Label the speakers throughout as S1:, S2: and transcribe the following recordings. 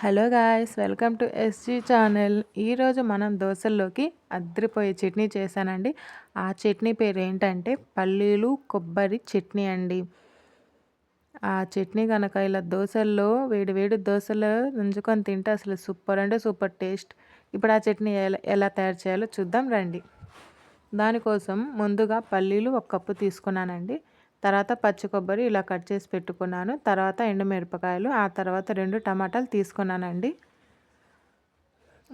S1: Hello guys, welcome to SG channel. ఈరోజు మనం దోశల్లోకి అద్రిపోయే చట్నీ చేశానండి. ఆ చట్నీ పేరు ఏంటంటే పల్లీలు కొబ్బరి చట్నీ అండి. ఆ చట్నీ కనుక ఇలా దోశల్లో వేడి వేడి దోశలు నంచుకొని తింటే అసలు సూపర్ అంటే సూపర్ టేస్ట్. ఇప్పుడు ఆ చట్నీ ఎలా తయారు చేయాలో చూద్దాం రండి. దానికోసం ముందుగా పల్లీలు 1 కప్పు తీసుకున్నానండి. తర్వాత పచ్చి కొబ్బరి ఇలా కట్ చేసి పెట్టుకున్నాను. తర్వాత ఎండుమిరపకాయలు, ఆ తర్వాత 2 టమాటాలు తీసుకున్నానండి.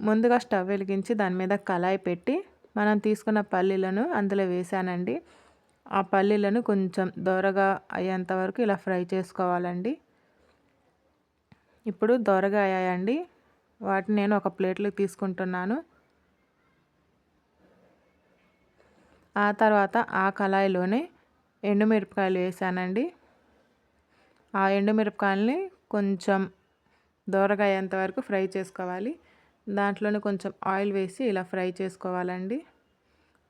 S1: ముందుగా స్టవ్ వెలిగించి దాని మీద కళాయి పెట్టి మనం తీసుకున్న పల్లీలను అందులో వేసానండి. ఆ పల్లీలను కొంచెం దోరగా అయ్యేంత వరకు ఇలా ఫ్రై చేసుకోవాలండి. ఇప్పుడు దోరగా అయ్యాయండి. వాటిని నేను ఒక ప్లేట్లోకి తీసుకుంటున్నాను. ఆ తర్వాత ఆ కళాయిలోనే ఎండుమిరపకాయలు వేసానండి. ఆ ఎండుమిరపకాయలని కొంచెం దోరగా అయ్యేంత వరకు ఫ్రై చేసుకోవాలి. దాంట్లోనే కొంచెం ఆయిల్ వేసి ఇలా ఫ్రై చేసుకోవాలండి.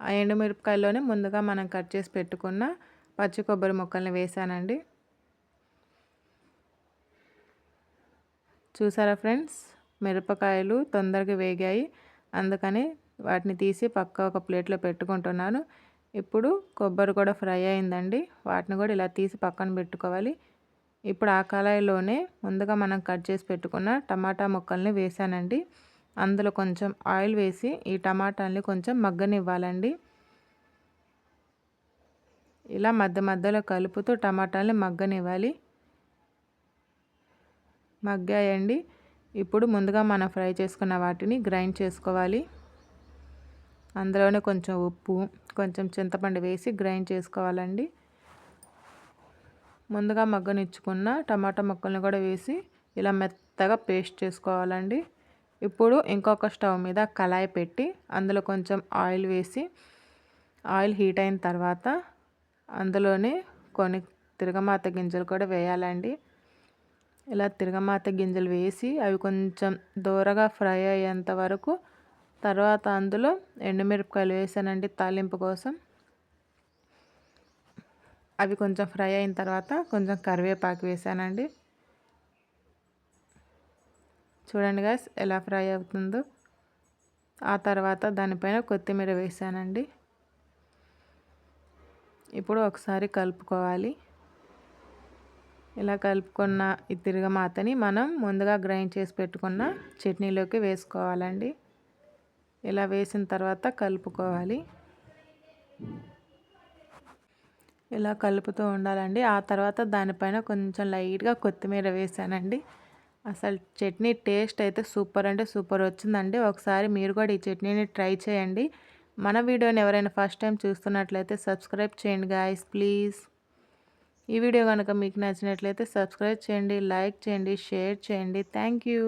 S1: ఆ ఎండుమిరపకాయల్లోనే ముందుగా మనం కట్ చేసి పెట్టుకున్న పచ్చి కొబ్బరి ముక్కల్ని వేసానండి. చూసారా ఫ్రెండ్స్, మిరపకాయలు తొందరగా వేగాయి, అందుకని వాటిని తీసి ఒక ప్లేట్లో పెట్టుకుంటున్నాను. ఇప్పుడు కొబ్బరి కూడా ఫ్రై అయిందండి. వాటిని కూడా ఇలా తీసి పక్కన పెట్టుకోవాలి. ఇప్పుడు ఆ కళాయిలోనే ముందుగా మనం కట్ చేసి పెట్టుకున్న టమాటా ముక్కల్ని వేసానండి. అందులో కొంచెం ఆయిల్ వేసి ఈ టమాటాలని కొంచెం మగ్గనివ్వాలండి. ఇలా మధ్య మధ్యలో కలుపుతూ టమాటాలని మగ్గనివ్వాలి. మగ్గాయండి. ఇప్పుడు ముందుగా మనం ఫ్రై చేసుకున్న వాటిని గ్రైండ్ చేసుకోవాలి. అందులోనే కొంచెం ఉప్పు, కొంచెం చింతపండు వేసి గ్రైండ్ చేసుకోవాలండి. ముందుగా మగ్గనిచ్చుకున్న టమాటా ముక్కల్ని కూడా వేసి ఇలా మెత్తగా పేస్ట్ చేసుకోవాలండి. ఇప్పుడు ఇంకొక స్టవ్ మీద కళాయి పెట్టి అందులో కొంచెం ఆయిల్ వేసి ఆయిల్ హీట్ అయిన తర్వాత అందులోనే కొన్ని తిరగమాత గింజలు కూడా వేయాలండి. ఇలా తిరగమాత గింజలు వేసి అవి కొంచెం దూరగా ఫ్రై అయ్యేంత వరకు, తర్వాత అందులో ఎండుమిరపకాయలు వేసానండి తాలింపు కోసం. అవి కొంచెం ఫ్రై అయిన తర్వాత కొంచెం కరివేపాకు వేసానండి. చూడండి గాయ్స్ ఎలా ఫ్రై అవుతుందో. ఆ తర్వాత దానిపైన కొత్తిమీర వేసానండి. ఇప్పుడు ఒకసారి కలుపుకోవాలి. ఇలా కలుపుకున్న ఈ తిరగమాతని మనం ముందుగా గ్రైండ్ చేసి పెట్టుకున్న చట్నీలోకి వేసుకోవాలండి. ఇలా వేసిన తర్వాత కలుపుకోవాలి. ఇలా కలుపుతూ ఉండాలండి. ఆ తర్వాత దానిపైన కొంచెం లైట్గా కొత్తిమీర వేసానండి. అసలు చట్నీ టేస్ట్ అయితే సూపర్ అంటే సూపర్ వచ్చిందండి. ఒకసారి మీరు కూడా ఈ చట్నీని ట్రై చేయండి. మన వీడియోని ఎవరైనా ఫస్ట్ టైం చూస్తున్నట్లయితే సబ్స్క్రైబ్ చేయండి గాయ్స్ ప్లీజ్. ఈ వీడియో కనుక మీకు నచ్చినట్లయితే సబ్స్క్రైబ్ చేయండి, లైక్ చేయండి, షేర్ చేయండి. Thank you.